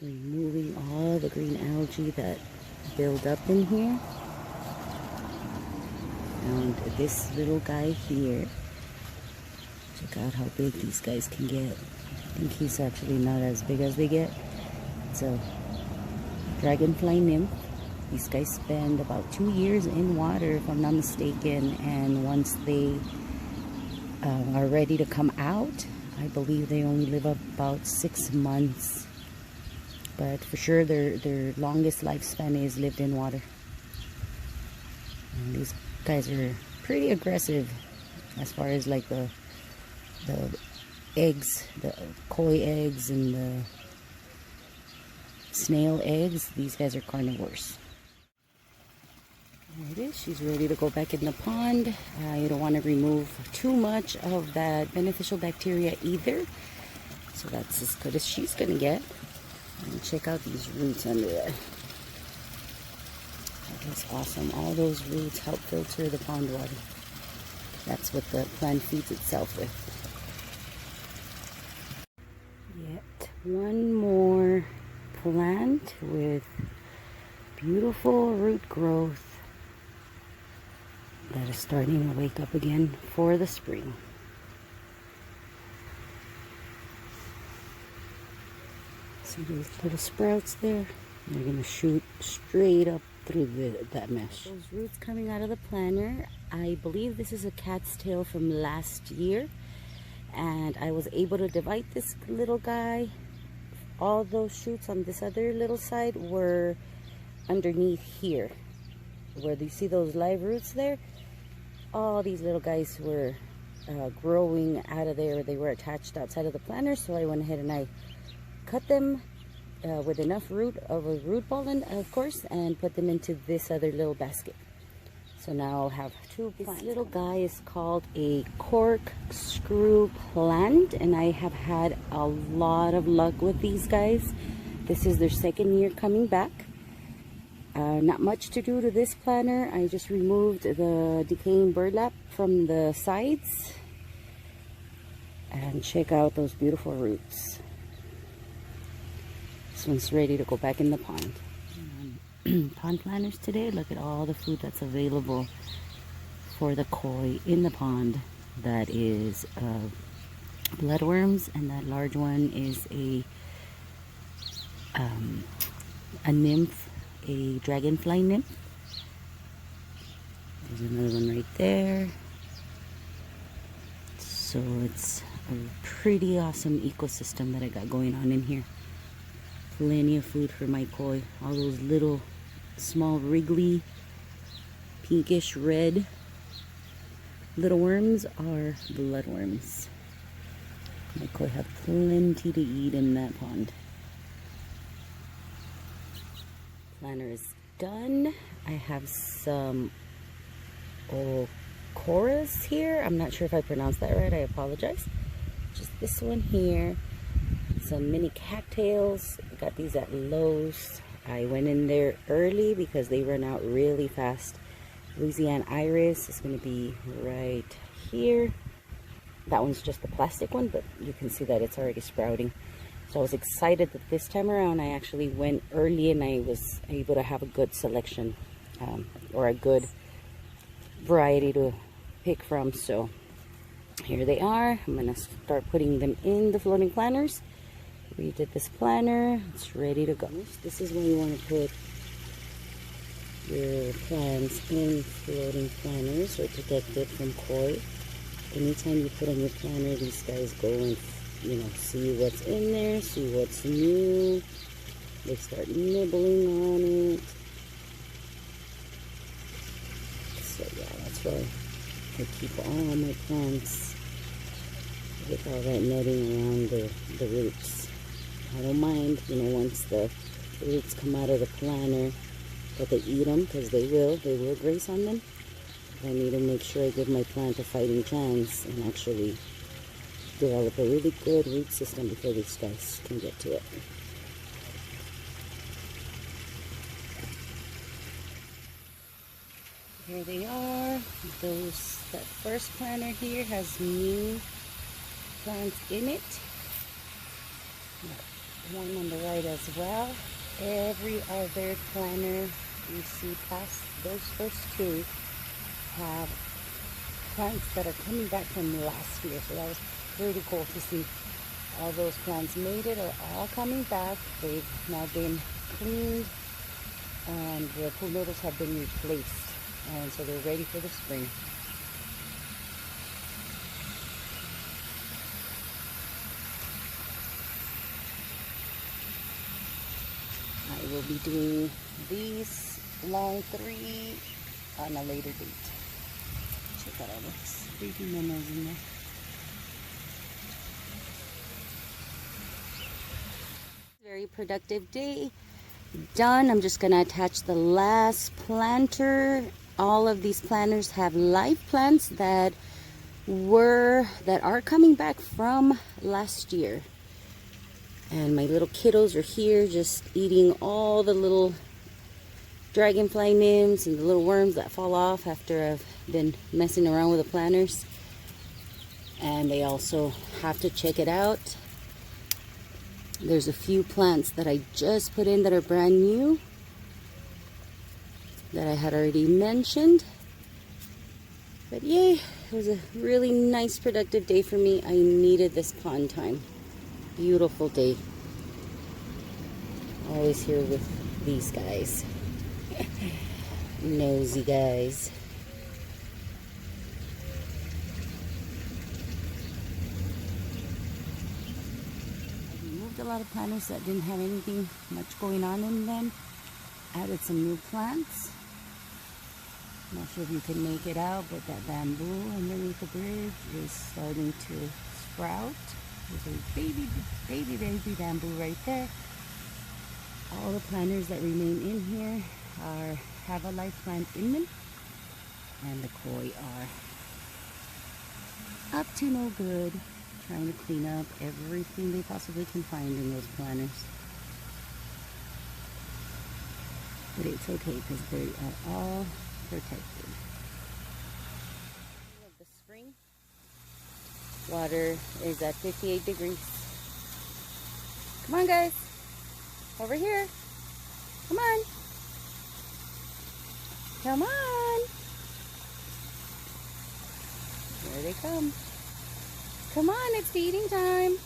Removing all the green algae that build up in here. And this little guy here, check out how big these guys can get. I think he's actually not as big as they get. It's a Dragonfly Nymph. These guys spend about 2 years in water, if I'm not mistaken, and once they are ready to come out, I believe they only live about 6 months. But for sure, their longest lifespan is lived in water. And these guys are pretty aggressive as far as like the eggs, the koi eggs and the snail eggs. These guys are carnivores. There it is. She's ready to go back in the pond. You don't want to remove too much of that beneficial bacteria either. So that's as good as she's going to get. And check out these roots under there. That's awesome. All those roots help filter the pond water. That's what the plant feeds itself with. Yet one more plant with beautiful root growth that is starting to wake up again for the spring. See those little sprouts there? They're going to shoot straight up through that mesh. Those roots coming out of the planter, I believe this is a cat's tail from last year, and I was able to divide this little guy. All those shoots on this other little side were underneath here, where you see those live roots there. All these little guys were growing out of there. They were attached outside of the planter, so I went ahead and I cut them with enough root of a root ball, of course, and put them into this other little basket. So now I'll have two plants. This little guy is called a cork screw plant, and I have had a lot of luck with these guys. This is their second year coming back. Not much to do to this planter. I just removed the decaying burlap from the sides, and check out those beautiful roots. This one's ready to go back in the pond. Pond planters today, look at all the food that's available for the koi in the pond. That is bloodworms, and that large one is a nymph, a dragonfly nymph. There's another one right there. So it's a pretty awesome ecosystem that I got going on in here. Plenty of food for my koi. All those little small wriggly pinkish red little worms are bloodworms. My koi have plenty to eat in that pond. Planter is done. I have some ocoras here. I'm not sure if I pronounced that right. I apologize. Just this one here. Some mini cattails. I got these at Lowe's. I went in there early because they run out really fast. Louisiana Iris is going to be right here. That one's just the plastic one, but you can see that it's already sprouting. So I was excited that this time around I actually went early and I was able to have a good selection or a good variety to pick from. So here they are. I'm going to start putting them in the floating planters. We did this planter. It's ready to go. This is when you want to put your plants in floating planters or protect it from koi. Anytime you put on your planter, these guys go and, you know, see what's in there, see what's new. They start nibbling on it. So yeah, that's why I keep all my plants with all that netting around the roots. I don't mind, you know, once the roots come out of the planter, that they eat them, because they will graze on them. I need to make sure I give my plant a fighting chance and actually develop a really good root system before these guys can get to it. Here they are. That first planter here has new plants in it. One on the right as well. Every other planter you see past those first two have plants that are coming back from last year. So that was pretty cool to see. All those plants made it, are all coming back. They've now been cleaned and the pool noodles have been replaced. And so they're ready for the spring. I will be doing these long 3 on a later date. Check out all those baby minnows in there. Very productive day. Done. I'm just going to attach the last planter. All of these planters have live plants that are coming back from last year. And my little kiddos are here just eating all the little dragonfly nymphs and the little worms that fall off after I've been messing around with the planters. And they also have to check it out. There's a few plants that I just put in that are brand new that I had already mentioned. But yay, it was a really nice productive day for me. I needed this pond time. Beautiful day. Always here with these guys. Nosy guys. I removed a lot of planters that didn't have anything much going on in them. Added some new plants. Not sure if you can make it out, but that bamboo underneath the bridge is starting to sprout. There's a baby bamboo right there. All the planters that remain in here have a live plant in them, and the koi are up to no good, trying to clean up everything they possibly can find in those planters. But it's okay because they are all protected. Of the spring, water is at 58 degrees. Come on, guys, over here. Come on. Come on. There they come. Come on, it's feeding time.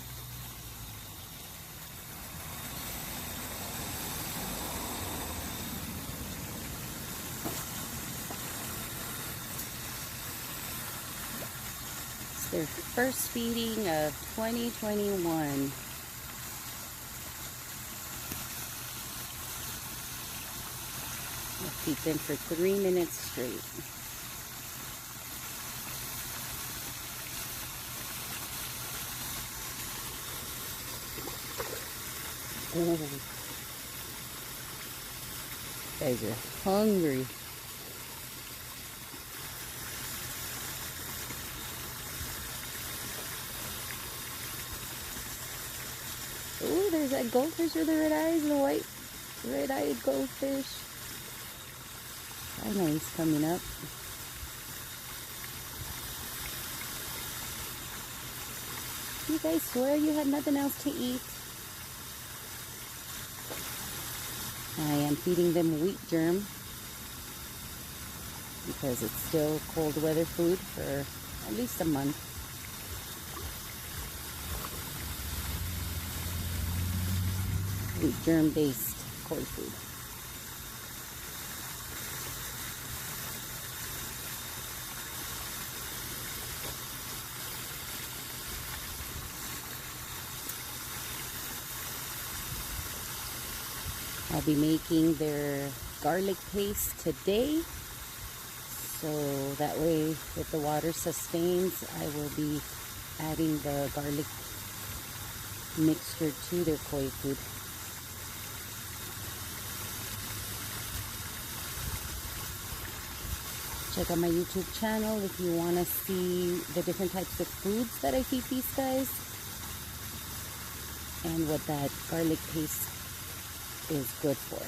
It's their first feeding of 2021. I'll keep them for 3 minutes straight. Oh. Guys are hungry. Oh, there's that goldfish with the red eyes, the white red-eyed goldfish. I know he's coming up. You guys swear you had nothing else to eat? I am feeding them wheat germ because it's still cold weather food for at least a month. Wheat germ based koi food. I'll be making their garlic paste today, so that way if the water sustains, I will be adding the garlic mixture to their koi food. Check out my YouTube channel if you want to see the different types of foods that I feed these guys and what that garlic paste is good for.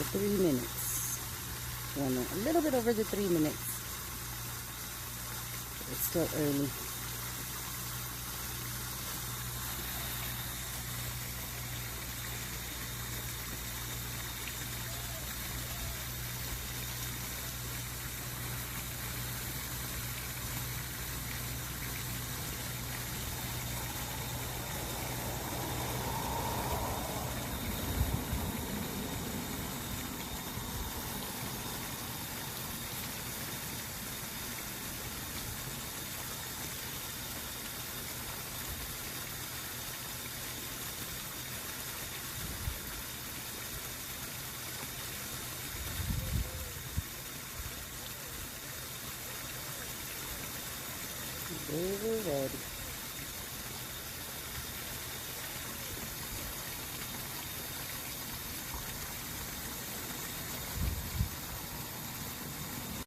the 3 minutes. Well, no, a little bit over the 3 minutes. It's still early. They were ready.